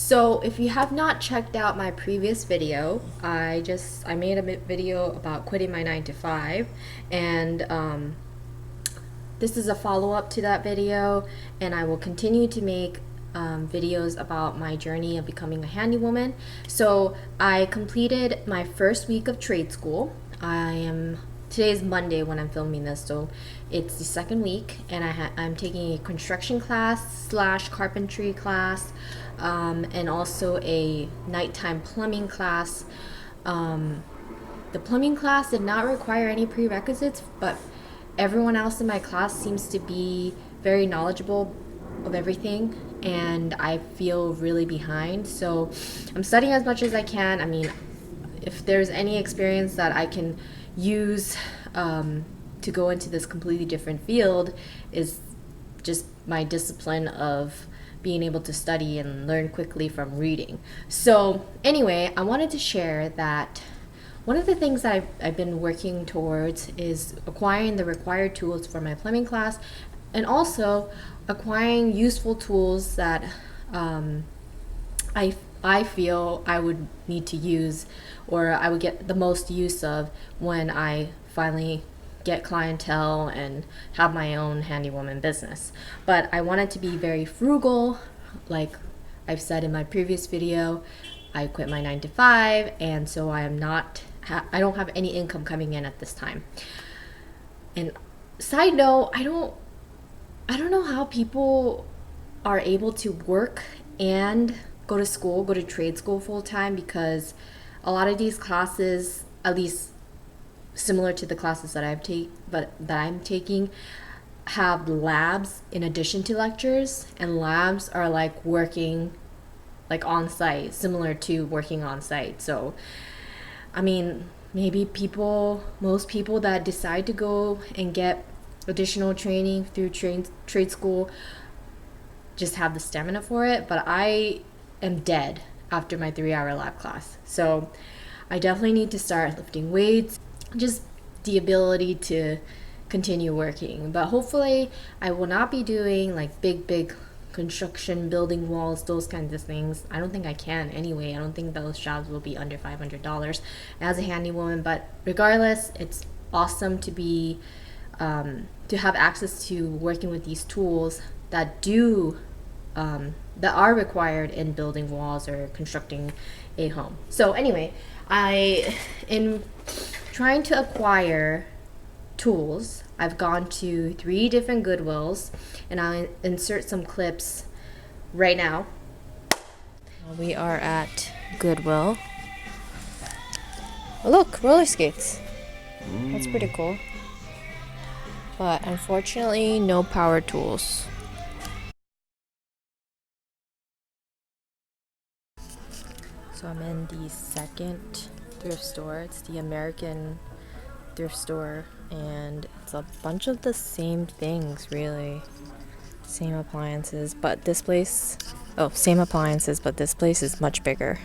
So if you have not checked out my previous video, I made a video about quitting my 9 to 5, and this is a follow-up to that video, and I will continue to make videos about my journey of becoming a handywoman. So I completed my first week of trade school. Today is Monday when I'm filming this, so it's the second week, and I'm taking a construction class / carpentry class, and also a nighttime plumbing class. The plumbing class did not require any prerequisites, but everyone else in my class seems to be very knowledgeable of everything, and I feel really behind. So I'm studying as much as I can. I mean, if there's any experience that I can use to go into this completely different field, is just my discipline of being able to study and learn quickly from reading. So anyway, I wanted to share that one of the things that I've been working towards is acquiring the required tools for my plumbing class, and also acquiring useful tools that I feel I would need to use, or I would get the most use of when I finally get clientele and have my own handywoman business. But I wanted to be very frugal. Like I've said in my previous video, I quit my 9 to 5, and so I don't have any income coming in at this time. And side note, I don't know how people are able to work and go to trade school full time, because a lot of these classes, at least similar to the classes that I'm taking, have labs in addition to lectures, and labs are like working like on site, similar to working on site. So I mean, maybe most people that decide to go and get additional training through trade school just have the stamina for it, but I am dead after my 3-hour lab class. So I definitely need to start lifting weights, just the ability to continue working. But hopefully I will not be doing like big construction, building walls, those kinds of things. I don't think I can anyway. I don't think those jobs will be under $500 as a handywoman. But regardless, it's awesome to be to have access to working with these tools that that are required in building walls or constructing a home. So anyway, in trying to acquire tools, I've gone to 3 different Goodwills, and I'll insert some clips right now. We are at Goodwill. Oh, look, roller skates. That's pretty cool. But unfortunately, no power tools. So I'm in the second thrift store. It's the American thrift store, and it's a bunch of the same things, really. Same appliances, but this place is much bigger.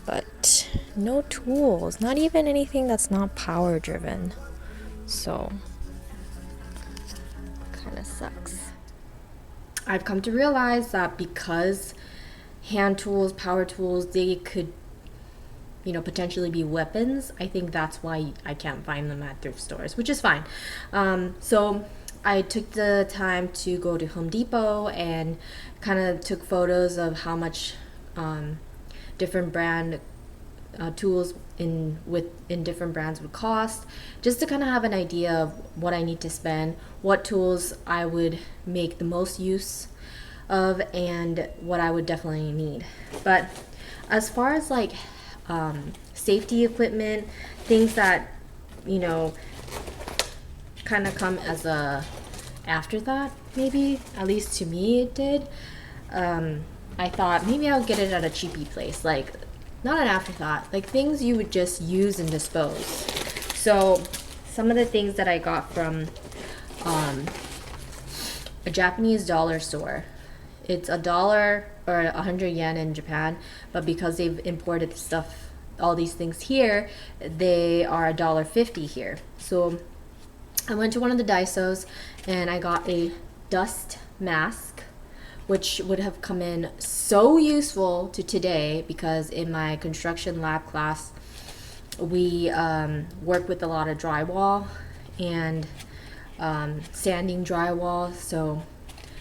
But no tools, not even anything that's not power driven. So kind of sucks. I've come to realize that because hand tools, power tools, they could, potentially be weapons. I think that's why I can't find them at thrift stores, which is fine. So I took the time to go to Home Depot and kind of took photos of how much different brand tools in different brands would cost, just to kind of have an idea of what I need to spend, what tools I would make the most use of, and what I would definitely need. But as far as like safety equipment, things that kind of come as a afterthought, maybe, at least to me it did. I thought maybe I'll get it at a cheapy place, like not an afterthought, like things you would just use and dispose. So some of the things that I got from a Japanese dollar store. It's $1 or 100 yen in Japan, but because they've imported all these things here, they are $1.50 here. So I went to one of the Daisos and I got a dust mask which would have come in so useful to today, because in my construction lab class, we work with a lot of drywall and sanding drywall. So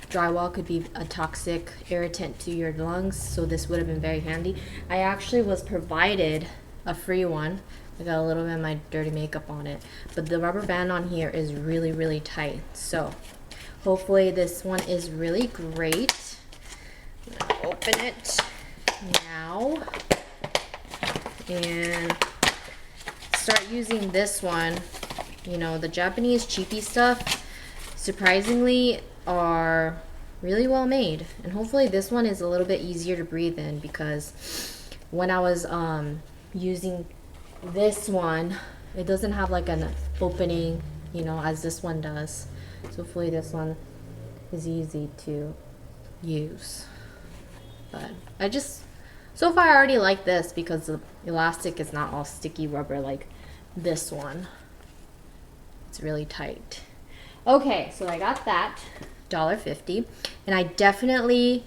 drywall could be a toxic irritant to your lungs, so this would have been very handy. I actually was provided a free one. I got a little bit of my dirty makeup on it, but the rubber band on here is really, really tight. So hopefully this one is really great. I'm gonna open it now and start using this one. You know, the Japanese cheapy stuff, surprisingly, are really well made, and hopefully this one is a little bit easier to breathe in, because when I was using this one, it doesn't have like an opening, you know, as this one does. So hopefully this one is easy to use. But I just, so far I already like this because the elastic is not all sticky rubber like this one. It's really tight. Okay, so I got that, $1.50, and I definitely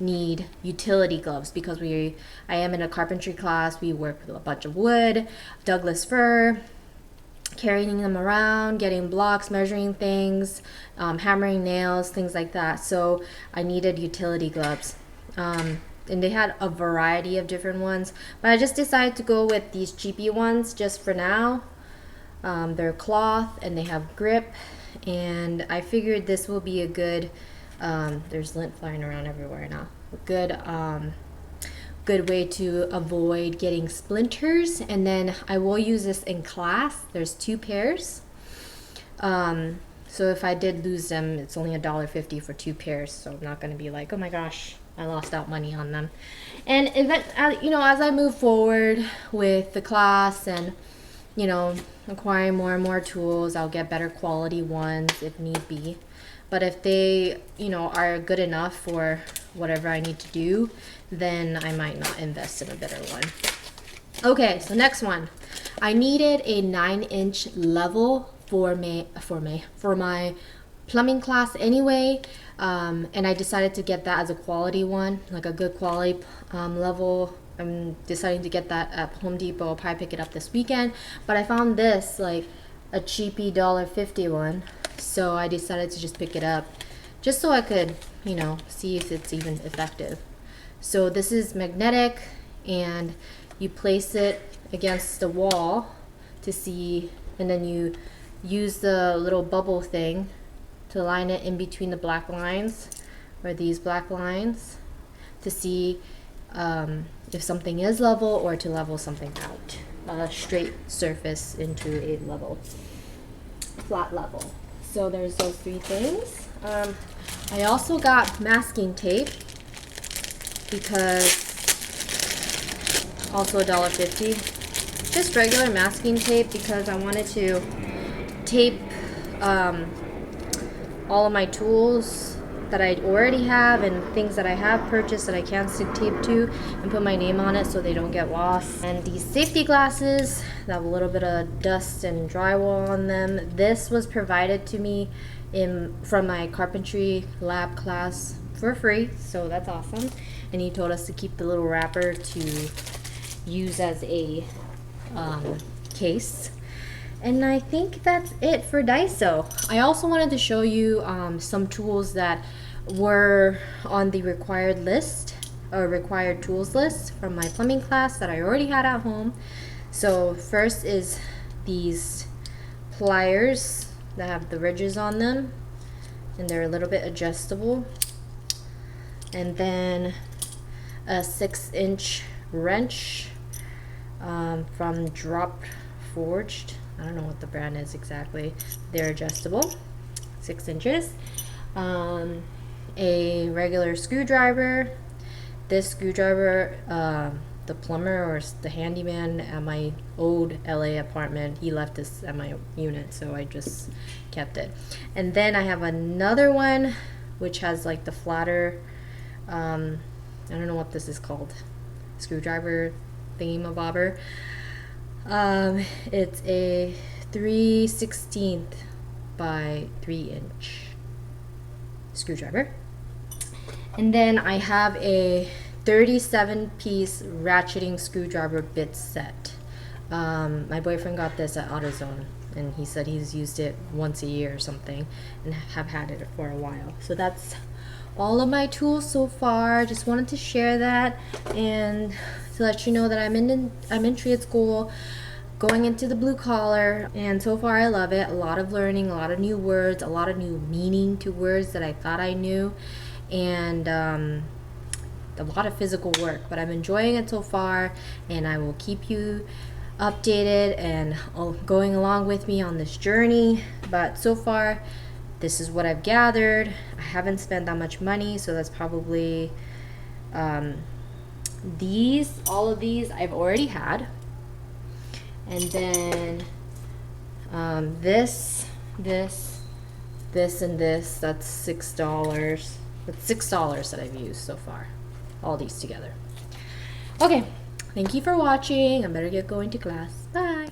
need utility gloves, because I am in a carpentry class. We work with a bunch of wood, Douglas fir, carrying them around, getting blocks, measuring things, hammering nails, things like that. So I needed utility gloves. And they had a variety of different ones, but I just decided to go with these cheapy ones just for now. They're cloth and they have grip, and I figured this will be a good, there's lint flying around everywhere now, a good way to avoid getting splinters. And then I will use this in class. There's 2 pairs, so if I did lose them, it's only $1.50 for 2 pairs, so I'm not going to be like, oh my gosh, I lost out money on them. And you know, as I move forward with the class and, you know, acquiring more and more tools, I'll get better quality ones if need be. But if they, you know, are good enough for whatever I need to do, then I might not invest in a better one. Okay, so next one. I needed a 9-inch level for my plumbing class anyway, and I decided to get that as a quality one, like a good quality level. I'm deciding to get that at Home Depot. I'll probably pick it up this weekend, but I found this like a cheapy $1.50 one, so I decided to just pick it up just so I could, you know, see if it's even effective. So this is magnetic, and you place it against the wall to see, and then you use the little bubble thing to line it in between the black lines, or these black lines, to see if something is level, or to level something out, a straight surface into a level, flat level. So there's those 3 things. I also got masking tape, because also $1.50. Just regular masking tape, because I wanted to tape all of my tools that I already have and things that I have purchased that I can stick tape to, and put my name on it so they don't get lost. And these safety glasses that have a little bit of dust and drywall on them, this was provided to me from my carpentry lab class for free, so that's awesome. And he told us to keep the little wrapper to use as a case. And I think that's it for Daiso. I also wanted to show you some tools that were on the required list, or required tools list from my plumbing class that I already had at home. So first is these pliers that have the ridges on them, and they're a little bit adjustable. And then a 6-inch wrench from Drop Forged. I don't know what the brand is exactly. They're adjustable, 6 inches. A regular screwdriver. This screwdriver, the plumber or the handyman at my old LA apartment, he left this at my unit, so I just kept it. And then I have another one which has like the flatter, I don't know what this is called, screwdriver thingamabobber. It's a 3/16 by 3-inch screwdriver. And then I have a 37-piece ratcheting screwdriver bit set. My boyfriend got this at AutoZone, and he said he's used it once a year or something, and have had it for a while. So that's all of my tools so far. Just wanted to share that and to let you know that I'm in trade school, going into the blue collar, and so far I love it. A lot of learning, a lot of new words, a lot of new meaning to words that I thought I knew, and a lot of physical work, but I'm enjoying it so far, and I will keep you updated and going along with me on this journey. But so far, this is what I've gathered. I haven't spent that much money, so that's probably all of these I've already had. And then this, and this, that's $6. That's $6 that I've used so far. All these together. Okay, thank you for watching. I better get going to class. Bye.